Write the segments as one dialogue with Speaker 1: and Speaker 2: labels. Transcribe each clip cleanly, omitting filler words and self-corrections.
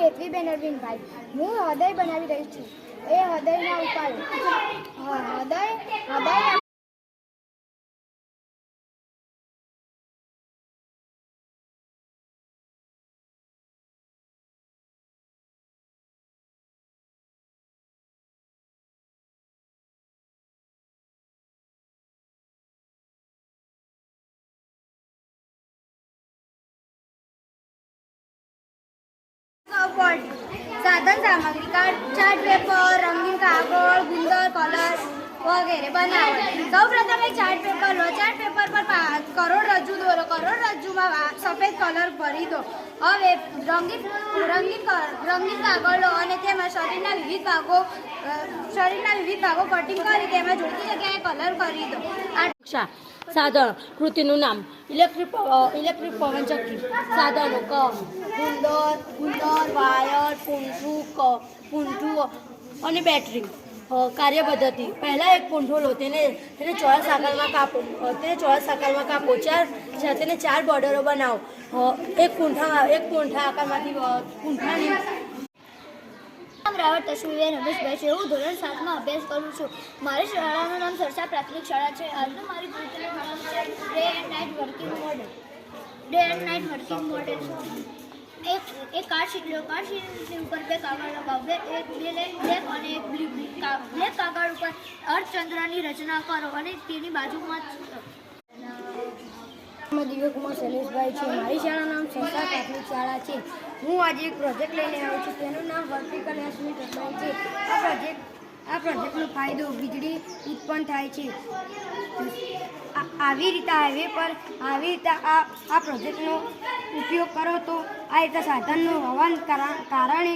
Speaker 1: હેતવીબેન અરવિંદભાઈ. હું હૃદય બનાવી રહી છું. એ હૃદયના ઉપાયો. હૃદય સાધન સામગ્રી ચાર્ટ પેપર, રંગીન કાગળ, ગુંદર, કલર વગેરે બનાવો. સૌપ્રથમ એક ચાર્ટ પેપર લો. ચાર્ટ પેપર પર કરોડરજ્જુ દોરો. કરોડરજ્જુમાં સફેદ કલર ભરી દો. હવે રંગીન કાગળ લો અને તેમાં શરીરના વિવિધ ભાગો કટિંગ કરી તેમાં જોડતી જગ્યાએ કલર કરી દો.
Speaker 2: સાધન કૃતિનું નામ ઇલેક્ટ્રિક પવનચક્કી. સાધનો ગુંદર, વાયર, પૂંઠું અને બેટરી. કાર્ય પદ્ધતિ: પહેલાં એક પૂંઠો લો, તેને ચોરસ આકારમાં કાપો. તેને 4 બોર્ડરો બનાવો. એક પૂંઠા આકારમાંથી પૂંઠાની
Speaker 1: રાવળ તશ્વીબેન રમેશભાઈ છે. હું ધોરણ 7માં અભ્યાસ કરું છું. મારી શાળાનું નામ સરસા પ્રાથમિક શાળા છે. આજનું મારી કૃતિનું નામ છે day and night working model. એક કાર્ડશીટ લો. કાર્ડશીટની ઉપર 2 કાગળ લગાવો. એક બ્લેક અને એક બ્લુ. બ્લેક કાગળ ઉપર અર્ધચંદ્રની રચના કરો અને તેની બાજુમાં દિવ્યકુમાર શૈલેષભાઈ છે. મારી શાળાનું નામ સરસા પ્રાથમિક શાળા છે. હું આજે એક પ્રોજેક્ટ લઈને આવ્યો છું. તેનું નામ વર્ટિકલ એસમી ટર્બાઇન છે. આ પ્રોજેક્ટનો ફાયદો વીજળી ઉત્પન્ન થાય છે. આવી રીતે આ પ્રોજેક્ટનો ઉપયોગ કરો તો આ રીતે સાધનનો હોવાના કારણે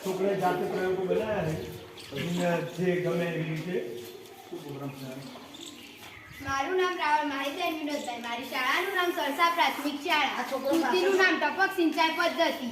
Speaker 3: છોકરાએ જાતે પ્રયોગો બનાવ્યા છે. જે ગમે એવી રીતે.
Speaker 1: મારું નામ રાવળ માહિતી વિનોદભાઈ. મારી શાળાનું નામ સરસા પ્રાથમિક શાળા. કૃતિનું નામ ટપક સિંચાઈ પદ્ધતિ.